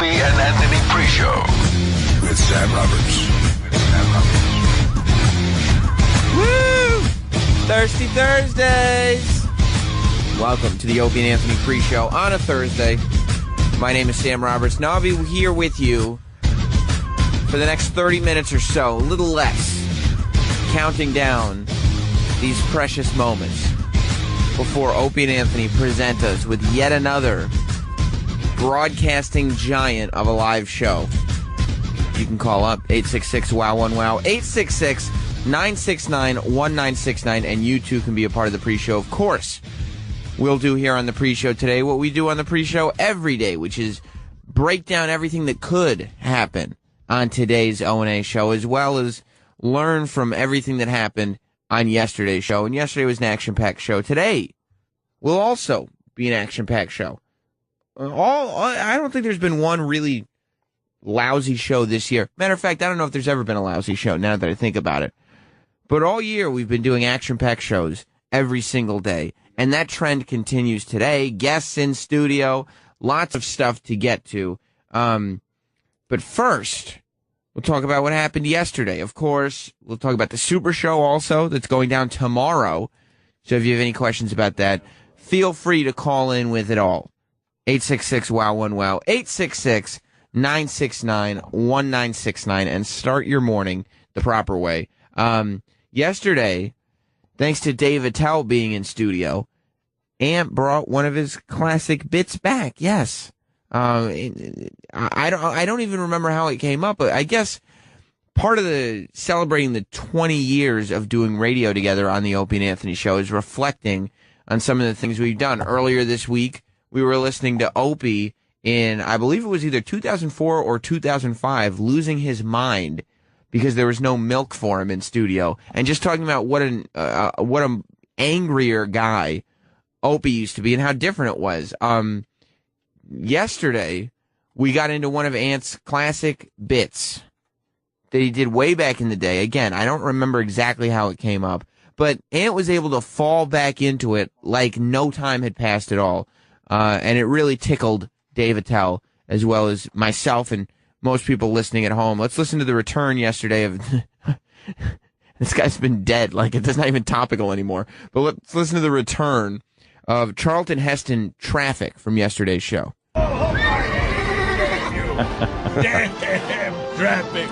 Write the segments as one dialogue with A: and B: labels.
A: Opie and Anthony Pre Show with Sam Roberts.
B: Woo! Thirsty Thursdays. Welcome to the Opie and Anthony Pre Show on a Thursday. My name is Sam Roberts. Now I'll be here with you for the next 30 minutes or so, a little less, counting down these precious moments before Opie and Anthony present us with yet another broadcasting giant of a live show. You can call up 866-WOW1-WOW, 866-969-1969, and you too can be a part of the pre-show. Of course, we'll do here on the pre-show today what we do on the pre-show every day, which is break down everything that could happen on today's O&A show, as well as learn from everything that happened on yesterday's show. And yesterday was an action-packed show. Today will also be an action-packed show. I don't think there's been one really lousy show this year. Matter of fact, I don't know if there's ever been a lousy show now that I think about it. But all year we've been doing action-packed shows every single day. And that trend continues today. Guests in studio, lots of stuff to get to. But first, we'll talk about what happened yesterday. Of course, we'll talk about the Super Show also that's going down tomorrow. So if you have any questions about that, feel free to call in with it all. 866-WOW1-WOW, 866-969-1969, and start your morning the proper way. Yesterday, thanks to Dave Attell being in studio, Ant brought one of his classic bits back. Yes. I don't even remember how it came up, but I guess part of the celebrating the 20 years of doing radio together on the Opie and Anthony show is reflecting on some of the things we've done. Earlier this week, we were listening to Opie in, I believe it was either 2004 or 2005, losing his mind because there was no milk for him in studio, and just talking about what an angrier guy Opie used to be and how different it was. Yesterday, we got into one of Ant's classic bits that he did way back in the day. Again, I don't remember exactly how it came up, but Ant was able to fall back into it like no time had passed at all. And it really tickled Dave Attell, as well as myself and most people listening at home. Let's listen to the return yesterday of... This guy's been dead. Like, it's not even topical anymore. But let's listen to the return of Charlton Heston Traffic from yesterday's show.
C: Damn traffic.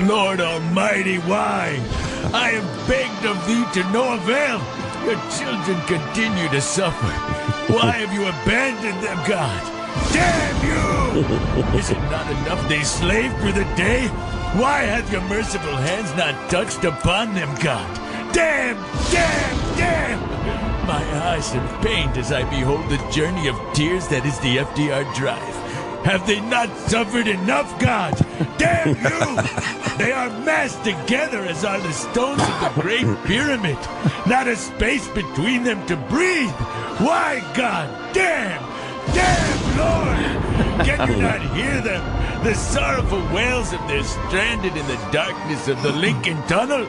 C: Lord Almighty, why? I have begged of thee to no avail. Your children continue to suffer. Why have you abandoned them, God? Damn you! Is it not enough they slave for the day? Why have your merciful hands not touched upon them, God? Damn, damn, damn! My eyes are pained as I behold the journey of tears that is the FDR Drive. Have they not suffered enough, God? Damn you! They are massed together as are the stones of the Great Pyramid. Not a space between them to breathe. Why, God? Damn! Damn, Lord! Can you not hear them? The sorrowful wails of their stranded in the darkness of the Lincoln Tunnel?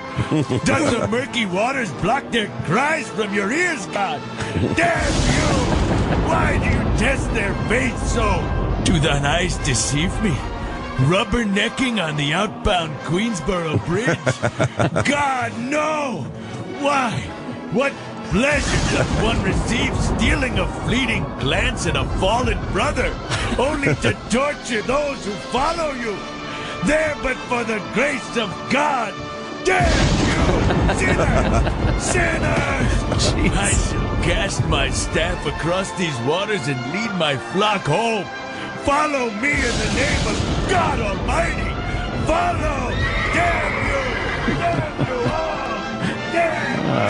C: Does the murky waters block their cries from your ears, God? Damn you! Why do you test their faith so? Do thine eyes deceive me? Rubbernecking on the outbound Queensboro Bridge? God, no! Why? What pleasure does one receive stealing a fleeting glance at a fallen brother, only to torture those who follow you? There but for the grace of God. Damn you, sinners! Sinners! Jeez. I shall cast my staff across these waters and lead my flock home. Follow me in the name of God Almighty! Follow! Damn you! Damn you all! Damn you all!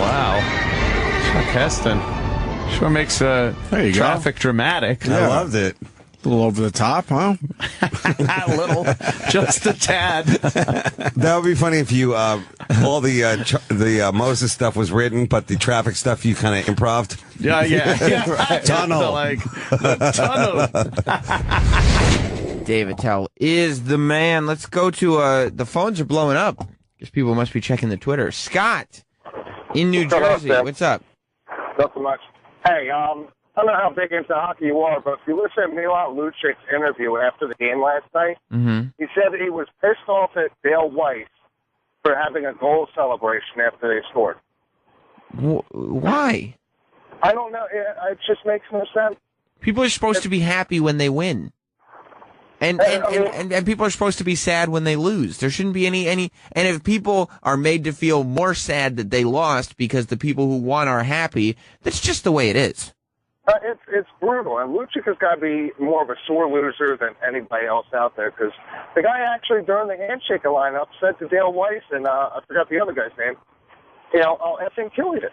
D: Wow. Chuck Heston. Sure makes traffic dramatic.
E: I loved it. A little over the top, huh?
D: A little. Just a tad.
E: That would be funny if you, all the Moses stuff was written, but the traffic stuff you kind of improv'd.
D: Yeah. Right.
E: Tunnel.
D: The tunnel.
B: Dave Attell is the man. Let's go to, the phones are blowing up. Guess people must be checking the Twitter. Scott in New Jersey. What's up?
F: Not so much. Hey, I don't know how big into hockey you are, but if you listen to Milan Lucic's interview after the game last night, he said that he was pissed off at Dale Weiss for having a goal celebration after they scored.
B: Why?
F: I don't know. It just makes no sense.
B: People are supposed to be happy when they win. And people are supposed to be sad when they lose. There shouldn't be any. And if people are made to feel more sad that they lost because the people who won are happy, that's just the way it is.
F: It's brutal, and Lucic has got to be more of a sore loser than anybody else out there, because the guy actually during the handshake lineup said to Dale Weiss, and I forgot the other guy's name, I'll effing kill you.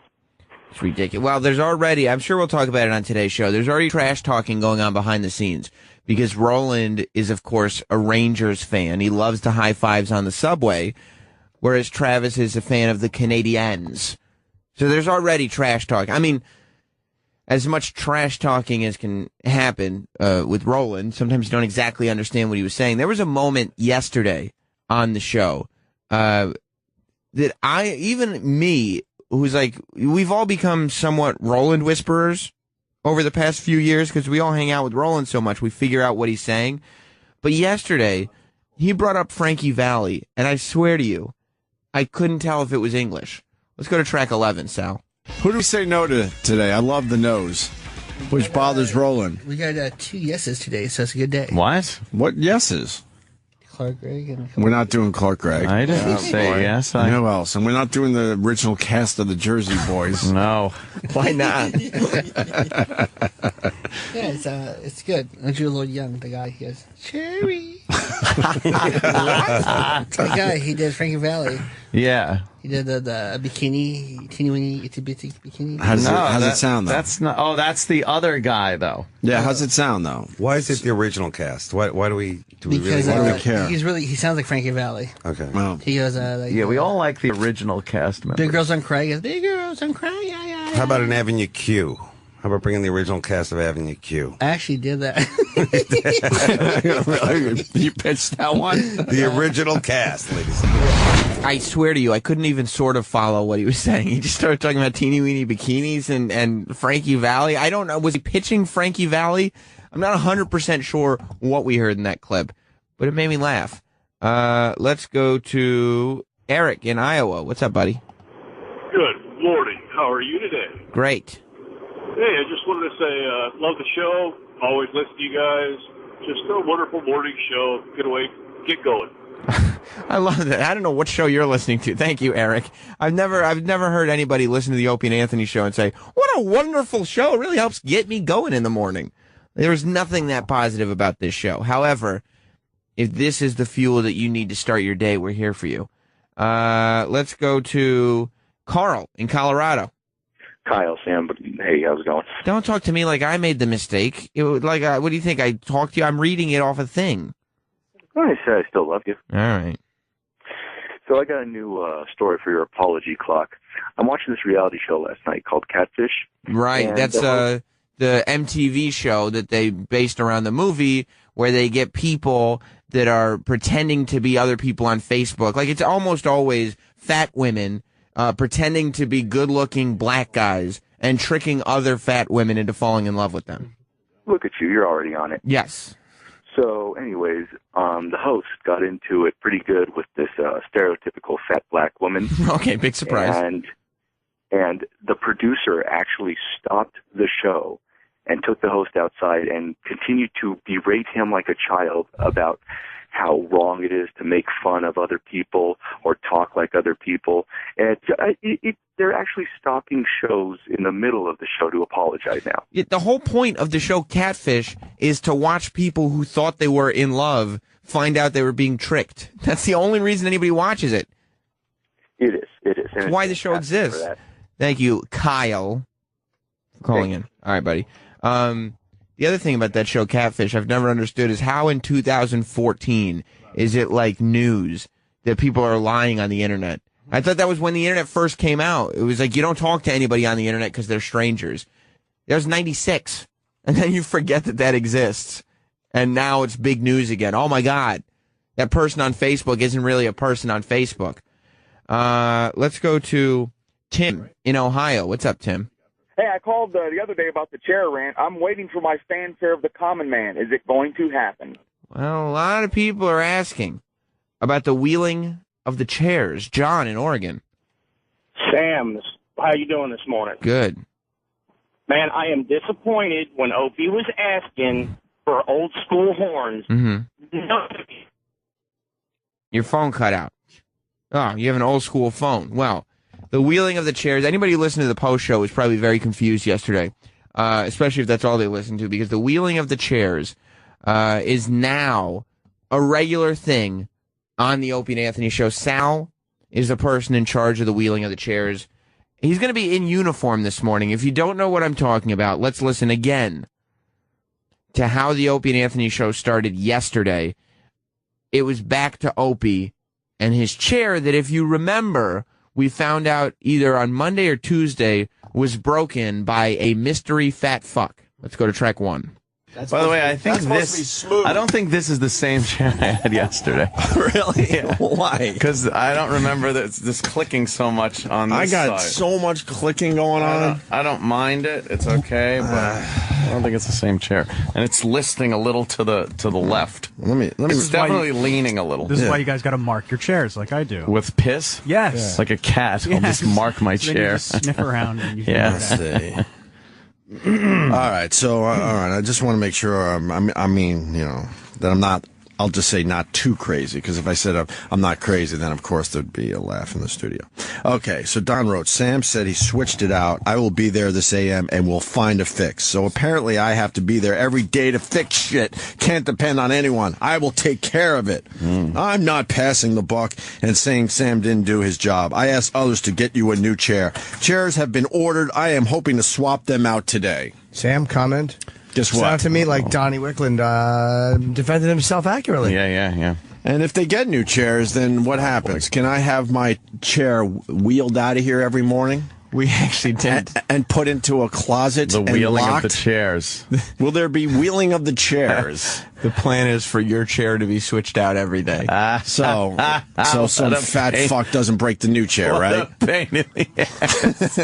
B: It's ridiculous. Well, there's already, I'm sure we'll talk about it on today's show, there's already trash talking going on behind the scenes, because Roland is, of course, a Rangers fan. He loves to high fives on the subway, whereas Travis is a fan of the Canadiens. So there's already trash talk. I mean, as much trash talking as can happen with Roland, sometimes you don't exactly understand what he was saying. There was a moment yesterday on the show that even me, who's like, we've all become somewhat Roland whisperers over the past few years because we all hang out with Roland so much, we figure out what he's saying. But yesterday, he brought up Frankie Valli, and I swear to you, I couldn't tell if it was English. Let's go to track 11, Sal.
G: Who do we say no to today? I love the no's, which bothers Roland.
H: We got 2 yeses today, so it's a good day.
D: What?
G: What yeses?
H: Clark Gregg. And
G: we're not doing Clark Gregg.
D: I didn't say yes.
G: Who else? And we're not doing the original cast of the Jersey Boys.
D: No.
B: Why not?
H: Yeah, it's good. Aren't you a little young? The guy, he goes, Cherry. The guy, he did Frankie Valli.
D: Yeah.
H: He did the bikini, teeny weeny, itsy bitsy bikini.
G: How's it sound, though?
D: That's not. Oh, that's the other guy, though.
G: Yeah, how's it sound, though?
E: Why is it the original cast? Why do we
H: Because
E: really
G: do we care?
H: he sounds like Frankie Valli.
E: Okay.
G: Well,
H: He goes,
D: Yeah, we all like the original cast members.
H: Big Girls Don't Cry. He goes, Big Girls Don't Cry. Yeah, yeah, yeah.
E: How about an Avenue Q? How about bringing the original cast of Avenue Q?
H: I actually did that.
G: you pitched that one?
E: The original cast, ladies and gentlemen.
B: I swear to you, I couldn't even sort of follow what he was saying. He just started talking about teeny weeny bikinis and Frankie Valli. I don't know. Was he pitching Frankie Valli? I'm not 100% sure what we heard in that clip, but it made me laugh. Let's go to Eric in Iowa. What's up, buddy?
I: Good morning. How are you today?
B: Great.
I: Hey, I just wanted to say, love the show. Always listen to you guys. Just a wonderful morning show. Get going.
B: I love that. I don't know what show you're listening to. Thank you, Eric. I've never heard anybody listen to the Opie and Anthony show and say, "What a wonderful show! It really helps get me going in the morning." There's nothing that positive about this show. However, if this is the fuel that you need to start your day, we're here for you. Let's go to Carl in Colorado.
J: Kyle, Sam, but hey, how's it going?
B: Don't talk to me like I made the mistake. What do you think? I talked to you? I'm reading it off a thing.
J: I said I still love you.
B: All right.
J: So I got a new story for your apology clock. I'm watching this reality show last night called Catfish.
B: Right. That's the MTV show that they based around the movie where they get people that are pretending to be other people on Facebook. Like, it's almost always fat women pretending to be good-looking black guys and tricking other fat women into falling in love with them.
J: Look at you. You're already on it.
B: Yes.
J: So, anyways, the host got into it pretty good with this stereotypical fat black woman.
B: Okay, big surprise.
J: And the producer actually stopped the show and took the host outside and continued to berate him like a child about how wrong it is to make fun of other people or talk like other people. And they're actually stopping shows in the middle of the show to apologize now.
B: The whole point of the show Catfish is to watch people who thought they were in love find out they were being tricked. That's the only reason anybody watches it.
J: It is.
B: That's why the show exists. Thank you, Kyle, for calling in. All right, buddy. The other thing about that show, Catfish, I've never understood is how in 2014 is it like news that people are lying on the internet? I thought that was when the internet first came out. It was like you don't talk to anybody on the internet because they're strangers. That was 96. And then you forget that exists. And now it's big news again. Oh, my God. That person on Facebook isn't really a person on Facebook. Let's go to Tim in Ohio. What's up, Tim?
K: Hey, I called the other day about the chair rant. I'm waiting for my fanfare of the common man. Is it going to happen?
B: Well, a lot of people are asking about the wheeling of the chairs. John in Oregon.
L: Sam, how you doing this morning?
B: Good.
L: Man, I am disappointed when Opie was asking for old school horns.
B: Mm-hmm.
L: No.
B: Your phone cut out. Oh, you have an old school phone. Well, the wheeling of the chairs, anybody who listened to the post show was probably very confused yesterday, especially if that's all they listened to, because the wheeling of the chairs is now a regular thing on the Opie and Anthony show. Sal is the person in charge of the wheeling of the chairs. He's going to be in uniform this morning. If you don't know what I'm talking about, let's listen again to how the Opie and Anthony show started yesterday. It was back to Opie and his chair that, if you remember, we found out either on Monday or Tuesday was broken by a mystery fat fuck. Let's go to track 1.
D: By the way, I don't think this is the same chair I had yesterday.
G: Really?
D: Yeah.
G: Why?
D: Because I don't remember this clicking so much on this
G: I got
D: side.
G: so much clicking going on.
D: I don't mind it. It's okay, but I don't think it's the same chair. And it's listing a little to the left.
G: Let me.
D: It's definitely leaning a little.
M: This is why you guys got to mark your chairs like I do.
D: With piss?
M: Yes.
D: Like a cat. I'll just mark my
M: So then
D: chair.
M: you just sniff around and you
G: Let's see. All right, so all right, I just want to make sure I mean, you know, that I'm not. I'll just say not too crazy, because if I said I'm not crazy, then of course there'd be a laugh in the studio. Okay, so Don wrote, Sam said he switched it out. I will be there this AM and we'll find a fix. So apparently I have to be there every day to fix shit. Can't depend on anyone. I will take care of it. I'm not passing the buck and saying Sam didn't do his job. I asked others to get you a new chair. Chairs have been ordered. I am hoping to swap them out today.
H: Sam, comment.
G: Guess what?
H: Sounded to me like Donnie Wickland defended himself accurately.
D: Yeah.
G: And if they get new chairs, then what happens? Can I have my chair wheeled out of here every morning?
B: We actually did.
G: And put into a closet
D: The
G: and
D: wheeling
G: locked?
D: of the chairs.
G: Will there be wheeling of the chairs?
B: The plan is for your chair to be switched out every day.
G: So some fat fuck doesn't break the new chair, right?
D: A pain in the ass.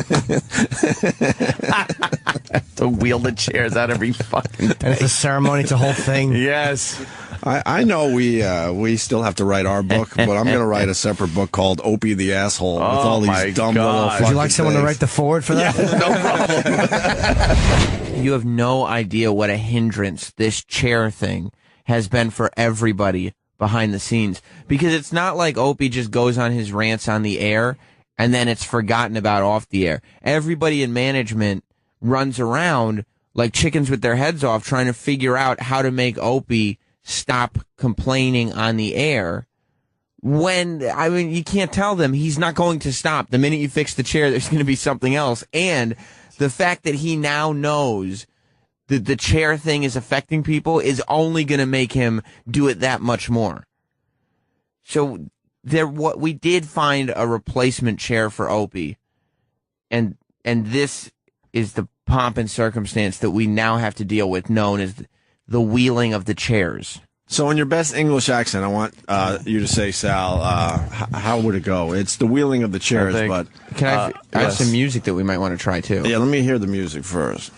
D: To wheel the chairs out every fucking day.
H: And it's a ceremony, it's a whole thing.
D: Yes.
G: I know we still have to write our book, but I'm going to write a separate book called Opie the Asshole with all these dumb little fucking
H: Would you like someone to write the forward for that?
G: No problem.
B: You have no idea what a hindrance this chair thing has been for everybody behind the scenes. Because it's not like Opie just goes on his rants on the air and then it's forgotten about off the air. Everybody in management runs around like chickens with their heads off trying to figure out how to make Opie stop complaining on the air. When, I mean, you can't tell them he's not going to stop. The minute you fix the chair, there's going to be something else. And the fact that he now knows that the chair thing is affecting people is only going to make him do it that much more. So we did find a replacement chair for Opie. And this is the pomp and circumstance that we now have to deal with, known as the wheeling of the chairs.
G: So in your best English accent, I want you to say, Sal, how would it go? It's the wheeling of the chairs, but...
B: Can I have some music that we might want to try, too?
G: Yeah, let me hear the music first.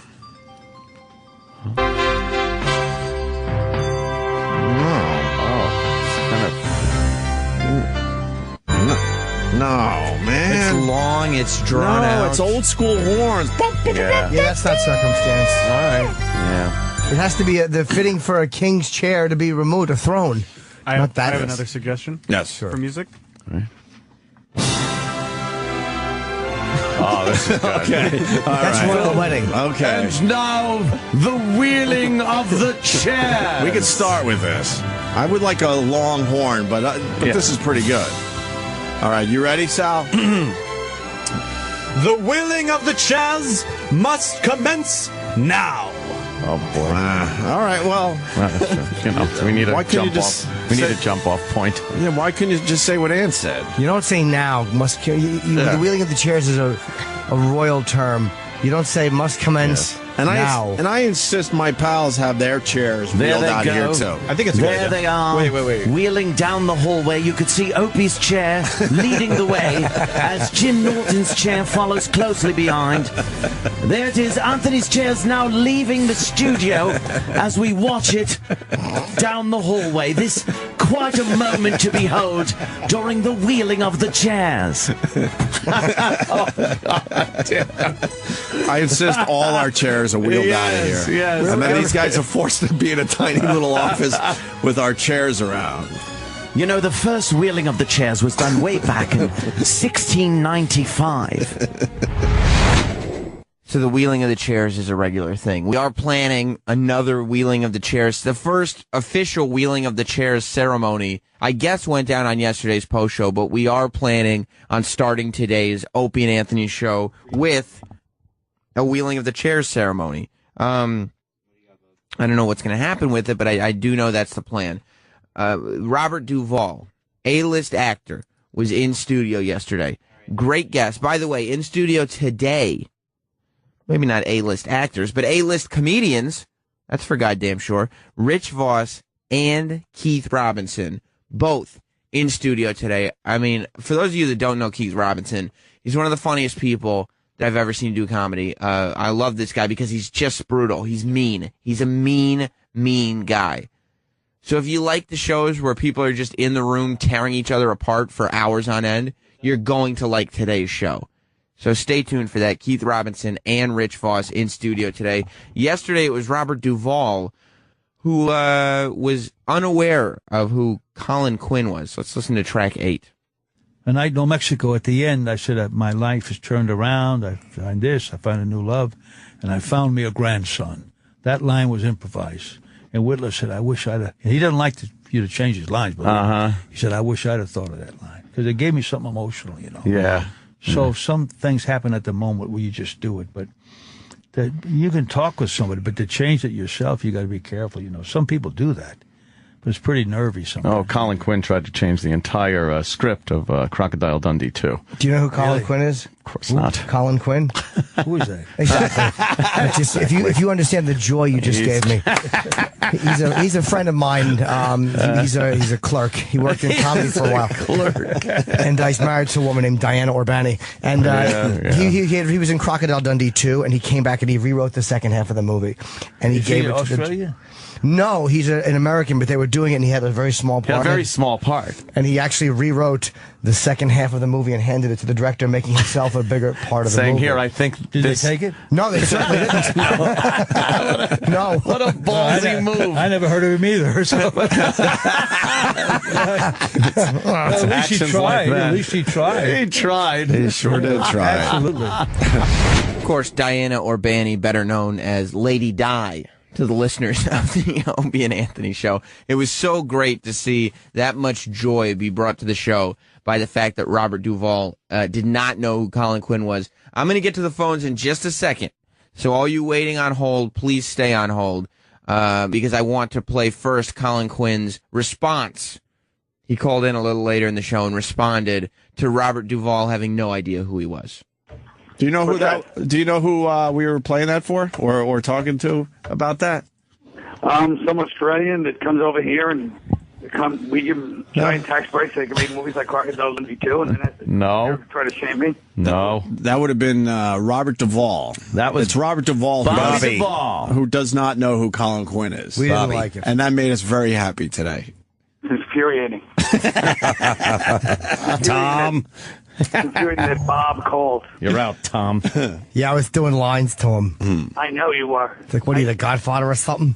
G: No, man.
B: It's long, it's drawn out.
G: No, it's old school horns.
H: Yeah, that's not circumstance.
B: All right.
D: Yeah.
H: It has to be the fitting for a king's chair to be removed or thrown.
M: I have another suggestion.
G: Yes, sure.
M: For music.
D: Oh, this is good.
G: Okay.
H: That's royal wedding.
G: Okay.
C: And now, the wheeling of the chair.
G: We could start with this. I would like a long horn, but this is pretty good. All right, you ready, Sal?
C: The wheeling of the chairs must commence now.
D: Oh boy.
G: All right, well,
D: you know, we need
G: Why
D: a
G: couldn't you
D: jump
G: just
D: off. We need a jump off point.
G: yeah, why couldn't you just say what Ann said?
H: You don't say now. Must The wheeling of the chairs is a royal term. You don't say must commence now.
G: I insist my pals have their chairs wheeled out of here too.
C: I think it's a good idea.
N: There they are,
C: Wait.
N: wheeling down the hallway. You could see Opie's chair leading the way as Jim Norton's chair follows closely behind. There it is. Anthony's chair's now leaving the studio as we watch it down the hallway. This quite a moment to behold during the wheeling of the chairs.
G: I insist all our chairs are wheeled out of here.
B: Yes.
G: And then these guys are forced to be in a tiny little office with our chairs around.
N: You know, the first wheeling of the chairs was done way back in 1695.
B: So the wheeling of the chairs is a regular thing. We are planning another wheeling of the chairs. The first official wheeling of the chairs ceremony, I guess, went down on yesterday's post show, but we are planning on starting today's Opie and Anthony show with a wheeling of the chairs ceremony. I don't know what's going to happen with it, but I do know that's the plan. Robert Duvall, A-list actor, was in studio yesterday. Great guest. By the way, in studio today, maybe not A-list actors, but A-list comedians, that's for goddamn sure, Rich Voss and Keith Robinson, both in studio today. I mean, for those of you that don't know Keith Robinson, he's one of the funniest people that I've ever seen do comedy. I love this guy because he's just brutal. He's mean. He's a mean guy. So if you like the shows where people are just in the room tearing each other apart for hours on end, you're going to like today's show. So stay tuned for that. Keith Robinson and Rich Voss in studio today. Yesterday it was Robert Duvall, who was unaware of who Colin Quinn was. Let's listen to track 8.
O: A night in New Mexico, at the end, I said, my life has turned around. I find this, I find a new love, and I found me a grandson. That line was improvised. And Whitler said, I wish I'd have, he doesn't like you to change his lines, but he said, I wish I'd have thought of that line. Because it gave me something emotional, you know.
D: Yeah.
O: So some things happen at the moment where you just do it, but you can talk with somebody, but to change it yourself, you got to be careful, you know. Some people do that, but it's pretty nervy sometimes.
D: Oh, Colin Quinn tried to change the entire script of Crocodile Dundee 2.
H: Do you know who Colin Quinn is?
D: Of course not.
H: Colin Quinn?
O: Who is that?
H: Exactly. Just, if you understand the joy you just gave me. He's a friend of mine. He's a clerk. He worked in comedy for a while.
B: Clerk.
H: And he's married to a woman named Diana Urbani. And he was in Crocodile Dundee 2, and he came back and he rewrote the second half of the movie. And he gave it to
O: Australia?
H: No, he's an American, but they were doing it, and he had a very small part.
D: Yeah, a very small part.
H: And he actually rewrote the second half of the movie and handed it to the director, making himself a bigger part of the movie.
D: Saying here, I think
O: Did they take it?
H: No, they certainly didn't. No.
D: What a ballsy move.
O: I never heard of him either. So. At least he tried.
D: Like
O: At least he tried.
D: He tried.
G: He sure did try.
O: Absolutely.
B: Of course, Diana Urbani, better known as Lady Di, to the listeners of the Opie and Anthony show. It was so great to see that much joy be brought to the show by the fact that Robert Duvall did not know who Colin Quinn was. I'm going to get to the phones in just a second. So all you waiting on hold, please stay on hold because I want to play first Colin Quinn's response. He called in a little later in the show and responded to Robert Duvall having no idea who he was.
G: Do you know who that? Do you know who we were playing that for, or talking to about that?
P: Some Australian that comes over here and we give them giant tax breaks so they can make movies like Crocodile Dundee 2, and then that's
D: No.
P: try to shame me.
D: No.
G: That would have been Robert Duvall. It's Robert Duvall,
N: Bobby.
G: who does not know who Colin Quinn is.
H: We didn't like it.
G: And that made us very happy today.
P: It's infuriating.
D: Tom.
P: It's infuriating that Bob called.
D: You're out, Tom.
H: Yeah, I was doing lines to him.
P: I know you are.
H: It's like, what are you, the Godfather or something?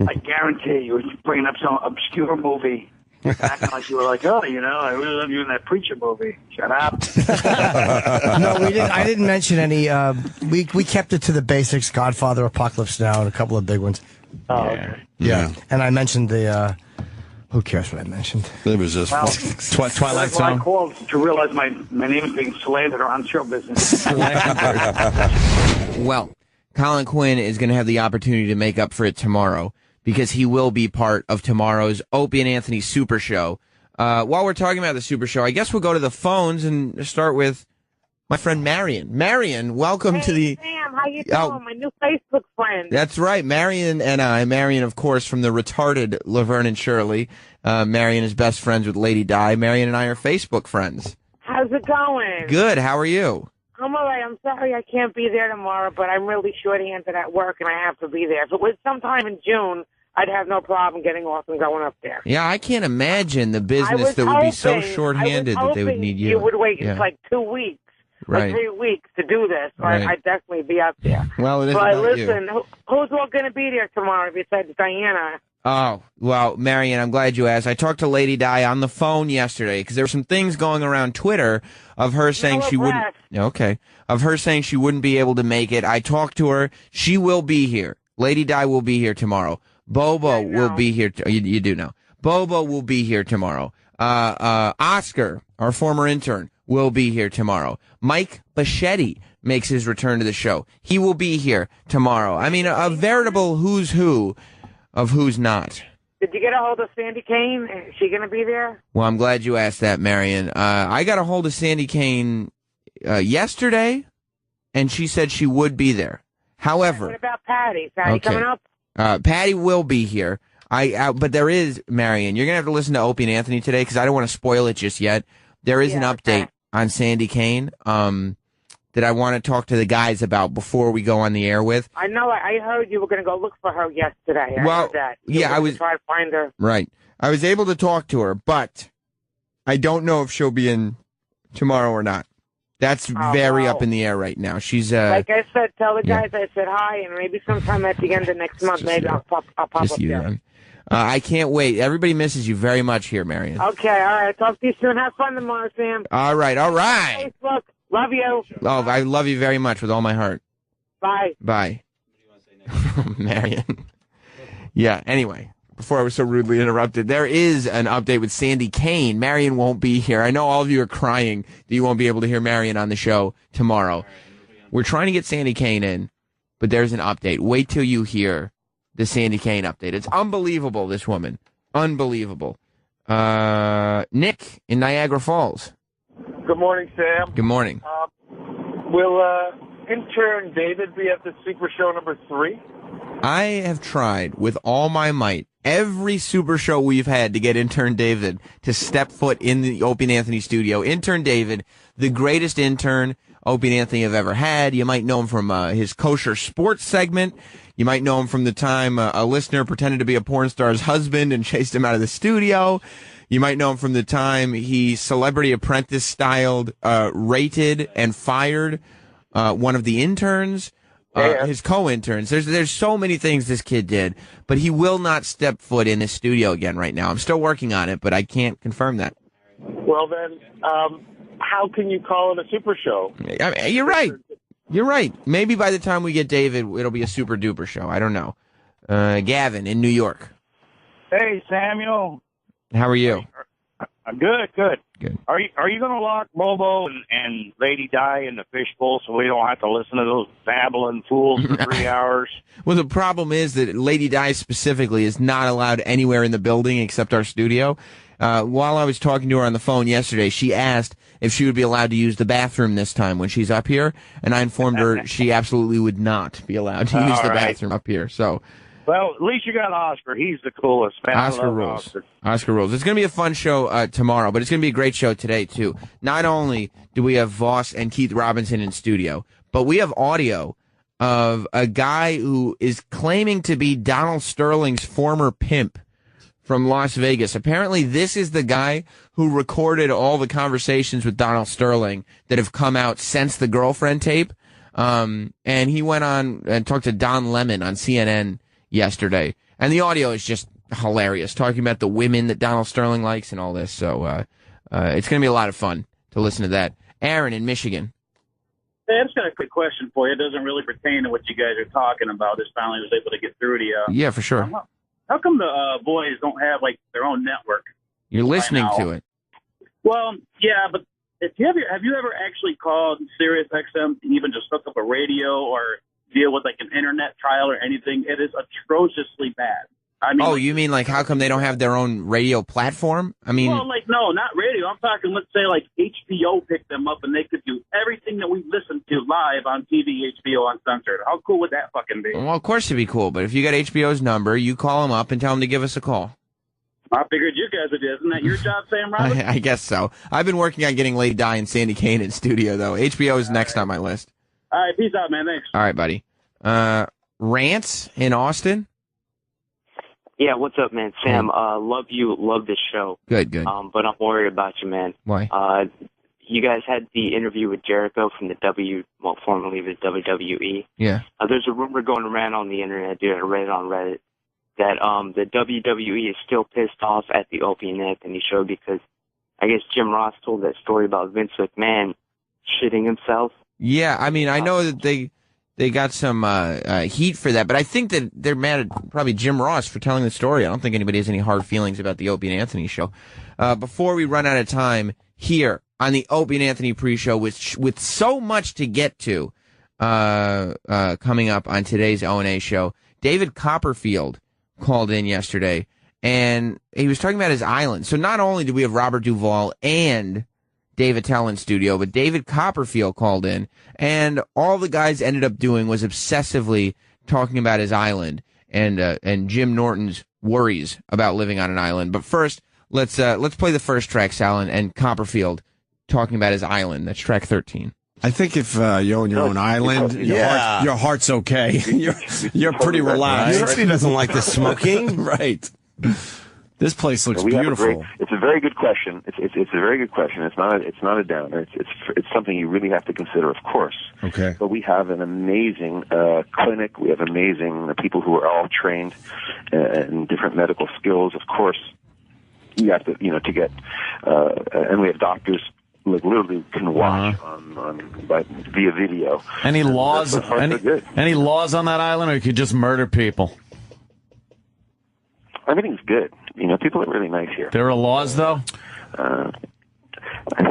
P: I guarantee you were bringing up some obscure movie. Acting like you were like, oh, you know, I really love you in that Preacher movie. Shut up.
H: No, we didn't. I didn't mention any. We kept it to the basics. Godfather, Apocalypse Now, and a couple of big ones.
P: Oh, okay.
G: Yeah.
H: And I mentioned the. Who cares what I mentioned?
G: It was just Twilight
P: That's why I
G: Zone.
P: called to realize my name is being slandered around show business.
B: Well, Colin Quinn is going to have the opportunity to make up for it tomorrow because he will be part of tomorrow's Opie and Anthony Super Show. While we're talking about the Super Show, I guess we'll go to the phones and start with my friend Marion. Marion, welcome to the...
Q: Sam, how you doing? My new Facebook friend.
B: That's right, Marion and I. Marion, of course, from the retarded Laverne and Shirley. Marion is best friends with Lady Di. Marion and I are Facebook friends.
Q: How's it going?
B: Good. How are you?
Q: I'm all right. I'm sorry I can't be there tomorrow, but I'm really short-handed at work, and I have to be there. If it was sometime in June, I'd have no problem getting off and going up there.
B: Yeah, I can't imagine the business that would be so short-handed that they would need you.
Q: You would wait
B: Yeah.
Q: like 2 weeks.
B: Right.
Q: Or 3 weeks to do this, or
B: Right.
Q: I'd definitely be up there.
B: Well, it is
Q: But
B: about
Q: listen, who's all going to be there tomorrow besides Diana?
B: Oh, well, Marion, I'm glad you asked. I talked to Lady Di on the phone yesterday because there were some things going around Twitter of her saying she wouldn't. Okay, of her saying she wouldn't be able to make it. I talked to her. She will be here. Lady Di will be here tomorrow. Bobo will be here. You do know. Bobo will be here tomorrow. Oscar, our former intern, will be here tomorrow. Mike Bichetti makes his return to the show. He will be here tomorrow. I mean, a veritable who's who of who's not.
Q: Did you get a hold of Sandy Kane? Is she going to be there?
B: Well, I'm glad you asked that, Marion. I got a hold of Sandy Kane yesterday, and she said she would be there. However,
Q: What about Patty? Patty coming up?
B: Patty will be here. But there is, Marion, you're going to have to listen to Opie and Anthony today because I don't want to spoil it just yet. There is an update on Sandy Kane that I want to talk to the guys about before we go on the air with.
Q: I know. I heard you were going to go look for her yesterday. I
B: Well,
Q: heard that.
B: yeah, I was
Q: try to find her.
B: Right. I was able to talk to her, but I don't know if she'll be in tomorrow or not. That's very up in the air right now. She's
Q: like I said, tell the guys I said hi, and maybe sometime at the end of next month, maybe I'll pop up there.
B: I can't wait. Everybody misses you very much here, Marion.
Q: Okay, all right. Talk to you soon. Have fun tomorrow, Sam.
B: All right.
Q: Facebook. Love you.
B: Oh, I love you very much with all my heart.
Q: Bye.
B: Bye. Marion. Yeah, anyway, before I was so rudely interrupted, there is an update with Sandy Kane. Marion won't be here. I know all of you are crying that you won't be able to hear Marion on the show tomorrow. We're trying to get Sandy Kane in, but there's an update. Wait till you hear the Sandy Kane update. It's unbelievable, this woman. Unbelievable. Nick in Niagara Falls.
R: Good morning, Sam.
B: Good morning.
R: Will intern David be at the Super Show number 3?
B: I have tried with all my might, every Super Show we've had, to get intern David to step foot in the Opie and Anthony studio. Intern David, the greatest intern Opie and Anthony have ever had. You might know him from his kosher sports segment. You might know him from the time a listener pretended to be a porn star's husband and chased him out of the studio. You might know him from the time he Celebrity Apprentice styled, rated and fired one of the interns, his co-interns. There's so many things this kid did, but he will not step foot in his studio again right now. I'm still working on it, but I can't confirm that.
R: Well, then, how can you call it a Super Show?
B: You're right. You're right. Maybe by the time we get David, it'll be a super duper show. I don't know. Gavin in New York.
L: Hey, Samuel.
B: How are you?
L: Good.
B: Good.
L: Are you going to lock Bobo and Lady Di in the fishbowl so we don't have to listen to those babbling fools for 3 hours?
B: Well, the problem is that Lady Di specifically is not allowed anywhere in the building except our studio. While I was talking to her on the phone yesterday, she asked if she would be allowed to use the bathroom this time when she's up here, and I informed her she absolutely would not be allowed to use the bathroom up here. So,
L: well, at least you got Oscar. He's the coolest, man.
B: Oscar rules. Oscar rules. It's going to be a fun show tomorrow, but it's going to be a great show today, too. Not only do we have Voss and Keith Robinson in studio, but we have audio of a guy who is claiming to be Donald Sterling's former pimp from Las Vegas. Apparently, this is the guy who recorded all the conversations with Donald Sterling that have come out since the girlfriend tape. And he went on and talked to Don Lemon on CNN yesterday. And the audio is just hilarious, talking about the women that Donald Sterling likes and all this. So it's going to be a lot of fun to listen to that. Aaron in Michigan.
S: Hey, I just got a quick question for you. It doesn't really pertain to what you guys are talking about. Just finally was able to get through to you.
B: Yeah, for sure.
S: How come the boys don't have, like, their own network?
B: You're listening to it.
S: Well, yeah, but have you ever actually called Sirius XM to even just hook up a radio or deal with, like, an internet trial or anything? It is atrociously bad. I mean,
B: you mean like how come they don't have their own radio platform? I mean,
S: well, like, no, not radio. I'm talking, let's say, like HBO picked them up and they could do everything that we listen to live on TV, HBO Uncensored. How cool would that fucking be?
B: well, of course it'd be cool, but if you got HBO's number, you call them up and tell them to give us a call.
S: I figured you guys would do. Isn't that your job, Sam Robert?
B: I guess so. I've been working on getting Lady Di and Sandy Kane in studio, though. HBO is next on my list.
S: All right, peace out, man. Thanks.
B: All right, buddy. Rants in Austin?
T: Yeah, what's up, man? Sam, love you, love this show.
B: Good.
T: But I'm worried about you, man.
B: Why?
T: You guys had the interview with Jericho from the formerly the WWE.
B: Yeah.
T: There's a rumor going around on the internet, dude. I read it on Reddit, that the WWE is still pissed off at the Opie and Anthony show because I guess Jim Ross told that story about Vince McMahon shitting himself.
B: Yeah, I mean, I know that they got some heat for that, but I think that they're mad at probably Jim Ross for telling the story. I don't think anybody has any hard feelings about the Opie and Anthony show. Before we run out of time here on the Opie and Anthony pre-show, with so much to get to coming up on today's O&A show, David Copperfield called in yesterday, and he was talking about his island. So not only did we have Robert Duvall and Dave Attell in studio, but David Copperfield called in, and all the guys ended up doing was obsessively talking about his island and Jim Norton's worries about living on an island. But first, let's play the first track, Sal, and Copperfield talking about his island. That's track 13.
G: I think if you own your own island, your heart's okay. You're pretty relaxed.
E: He already doesn't like the smoking.
G: Right. This place looks
U: We have
G: beautiful.
U: It's a very good question. It's a very good question. It's not a downer. It's something you really have to consider, of course.
G: Okay.
U: But we have an amazing clinic. We have amazing people who are all trained in different medical skills. Of course, you have to to get and we have doctors like literally can watch via video.
G: Any laws? Any laws on that island, or you could just murder people?
U: Everything's good. People are really nice here.
G: There are laws, though?
U: I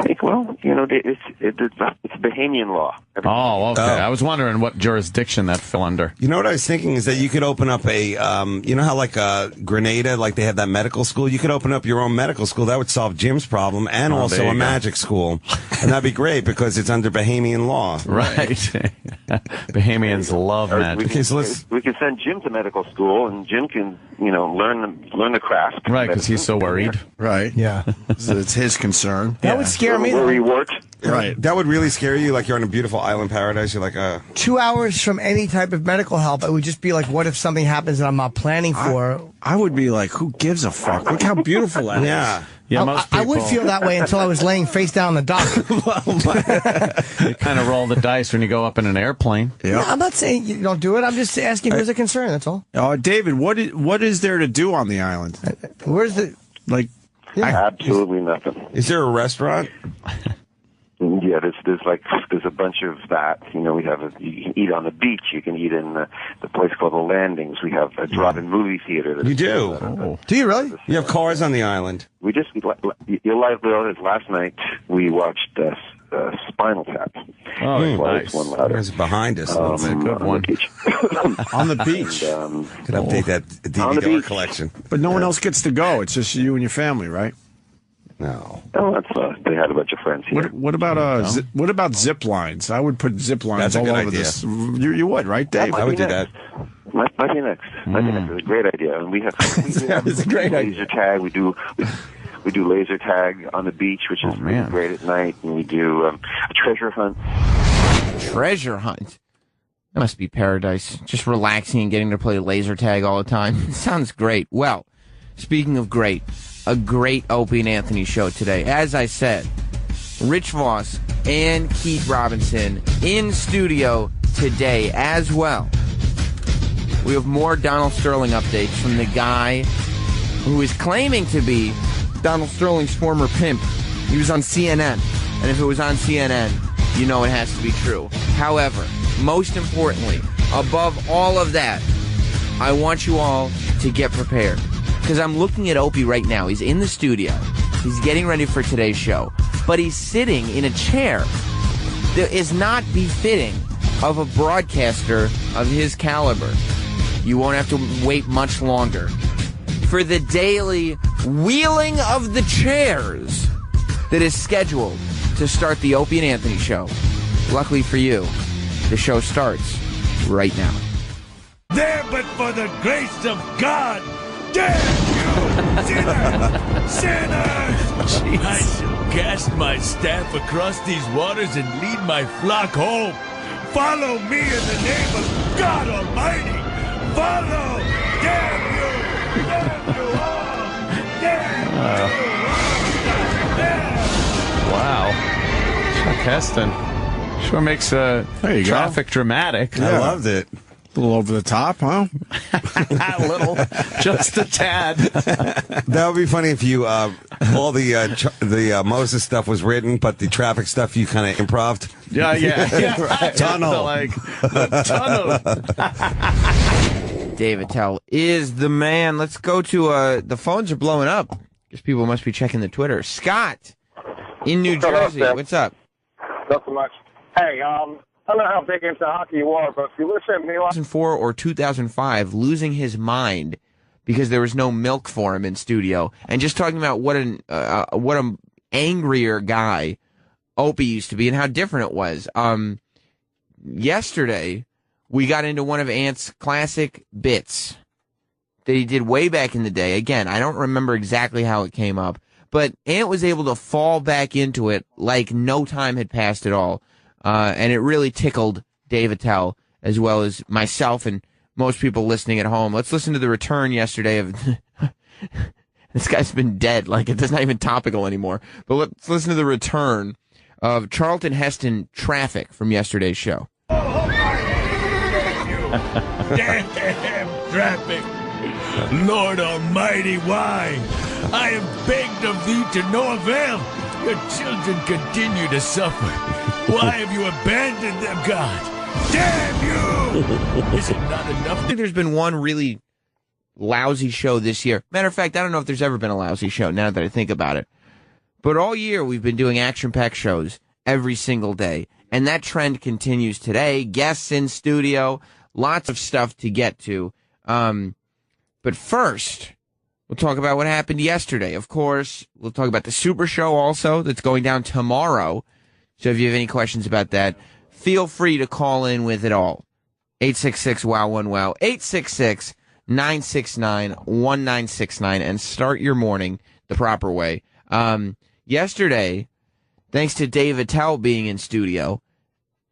U: think, it's Bahamian law.
G: Oh, okay. I was wondering what jurisdiction that fell under.
E: You know what I was thinking is that you could open up a, you know how like Grenada, like they have that medical school? You could open up your own medical school. That would solve Jim's problem and also a magic school. And that'd be great because it's under Bahamian law.
G: Right. Bahamians love magic.
U: We can send Jim to medical school, and Jim can, learn the craft.
G: Right, because he's so worried. Right.
H: Yeah.
G: It's his concern.
H: That would scare me.
U: Where he works.
E: Right. That would really scare you, like you're on a beautiful island paradise. You're like,
H: 2 hours from any type of medical help, it would just be like, what if something happens that I'm not planning for?
G: I would be like, who gives a fuck? Look how beautiful that is. Yeah.
H: I would feel that way until I was laying face down on the dock.
G: You kind of roll the dice when you go up in an airplane.
H: Yeah, I'm not saying you don't do it. I'm just asking if there's a concern. That's all.
G: David, what is there to do on the island?
H: Where's the
U: Absolutely nothing.
E: Is there a restaurant?
U: Yeah, there's a bunch of that. We have you can eat on the beach. You can eat in the place called the Landings. We have a drive-in movie theater.
E: You do?
H: Do you really?
E: You have cars on the island?
U: You'll like last night we watched Spinal Tap.
G: Oh, nice.
U: One louder.
E: It's behind us.
G: Good one. On the beach.
E: Could update that DVD collection.
G: But no one else gets to go. It's just you and your family, right?
E: No.
U: Oh, they had a bunch of friends here.
G: What about zip lines? I would put zip lines all over this. You would, right, Dave?
E: I would do that.
U: Might be next. It's a great idea. And we have
E: It's a great idea.
U: laser tag. We do laser tag on the beach, which is really great at night. And we do a treasure hunt.
B: Treasure hunt? That must be paradise. Just relaxing and getting to play laser tag all the time. Sounds great. Well, speaking of great, a great Opie and Anthony show today. As I said, Rich Voss and Keith Robinson in studio today as well. We have more Donald Sterling updates from the guy who is claiming to be Donald Sterling's former pimp. He was on CNN, and if it was on CNN, you know it has to be true. However, most importantly, above all of that, I want you all to get prepared. Because I'm looking at Opie right now. He's in the studio. He's getting ready for today's show. But he's sitting in a chair that is not befitting of a broadcaster of his caliber. You won't have to wait much longer for the daily wheeling of the chairs that is scheduled to start the Opie and Anthony show. Luckily for you, the show starts right now.
C: There but for the grace of God, damn you! Sinners! I shall cast my staff across these waters and lead my flock home. Follow me in the name of God Almighty. Follow! Damn you! Damn you all! Damn you all!
D: Wow. Chuck Heston. Sure makes traffic dramatic.
G: I loved it. A little over the top, huh?
D: A little. Just a tad.
E: That would be funny if you, all the Moses stuff was written, but the traffic stuff you kind of improv'd.
D: Yeah. Right.
E: Tunnel.
D: Tunnel.
B: Dave Attell is the man. Let's go to, the phones are blowing up. Guess people must be checking the Twitter. Scott in New Jersey. What's up?
F: Not so much. Hey, I don't know how big into hockey you are, but if you listen to me
B: 2004 or 2005, losing his mind because there was no milk for him in studio, and just talking about what an angrier guy Opie used to be and how different it was. Yesterday, we got into one of Ant's classic bits that he did way back in the day. Again, I don't remember exactly how it came up, but Ant was able to fall back into it like no time had passed at all. And it really tickled Dave Attell, as well as myself and most people listening at home. Let's listen to the return yesterday of... This guy's been dead. Like, it's not even topical anymore. But let's listen to the return of Charlton Heston Traffic from yesterday's show.
C: Damn traffic! Lord Almighty, why? I have begged of thee to no avail. Your children continue to suffer. Why have you abandoned them, God? Damn you! Is it not enough?
B: I think there's been one really lousy show this year. Matter of fact, I don't know if there's ever been a lousy show now that I think about it. But all year we've been doing action-packed shows every single day. And that trend continues today. Guests in studio, lots of stuff to get to. But first, we'll talk about what happened yesterday. Of course, we'll talk about the Super Show also that's going down tomorrow. So if you have any questions about that, feel free to call in with it all. 866-WOW1-WOW, 866-969-1969, and start your morning the proper way. Yesterday, thanks to Dave Attell being in studio,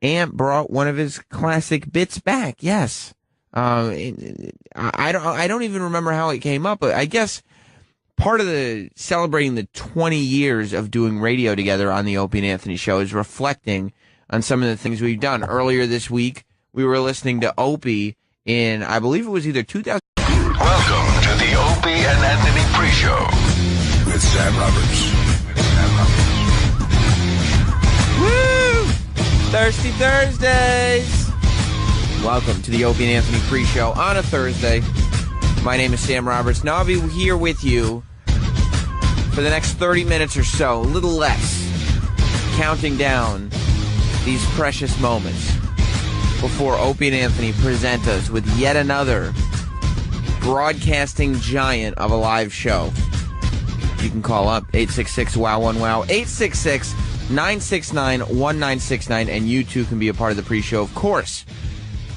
B: Ant brought one of his classic bits back. Yes. I don't even remember how it came up, but I guess part of the celebrating the 20 years of doing radio together on the Opie and Anthony show is reflecting on some of the things we've done. Earlier this week, we were listening to Opie in, I believe it was either 2000.
A: Welcome to the Opie and Anthony Pre Show with Sam Roberts.
B: Woo! Thirsty Thursdays! Welcome to the Opie and Anthony Pre Show on a Thursday. My name is Sam Roberts. Now I'll be here with you for the next 30 minutes or so, a little less, counting down these precious moments before Opie and Anthony present us with yet another broadcasting giant of a live show. You can call up 866-WOW1-WOW, 866-969-1969, and you too can be a part of the pre-show, of course.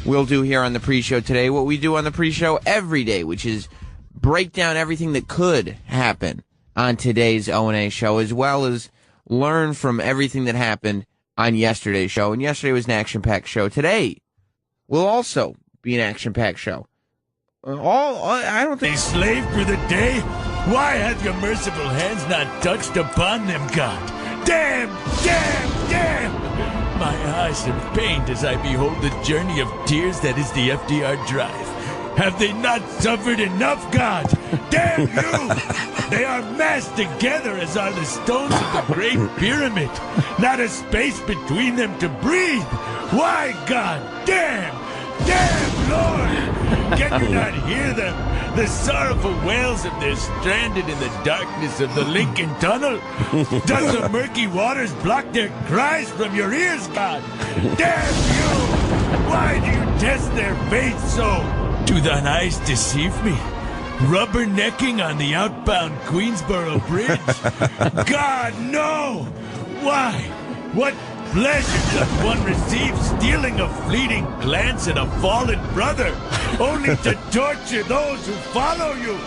B: We'll do here on the pre-show today what we do on the pre-show every day, which is break down everything that could happen on today's O&A show, as well as learn from everything that happened on yesterday's show. And yesterday was an action-packed show. Today will also be an action-packed show. I don't think...
C: They slave for the day? Why hath your merciful hands not touched upon them, God? Damn! Damn! Damn! My eyes are pained as I behold the journey of tears that is the FDR Drive. Have they not suffered enough, God? Damn you! They are massed together as are the stones of the Great Pyramid. Not a space between them to breathe. Why, God? Damn! Damn, Lord! Can you not hear them? The sorrowful wails of their stranded in the darkness of the Lincoln Tunnel? Does the murky waters block their cries from your ears, God? Damn you! Why do you test their faith so? Do thine eyes deceive me? Rubbernecking on the outbound Queensboro Bridge? God, no! Why? What pleasure does one receive stealing a fleeting glance at a fallen brother, only to torture those who follow you?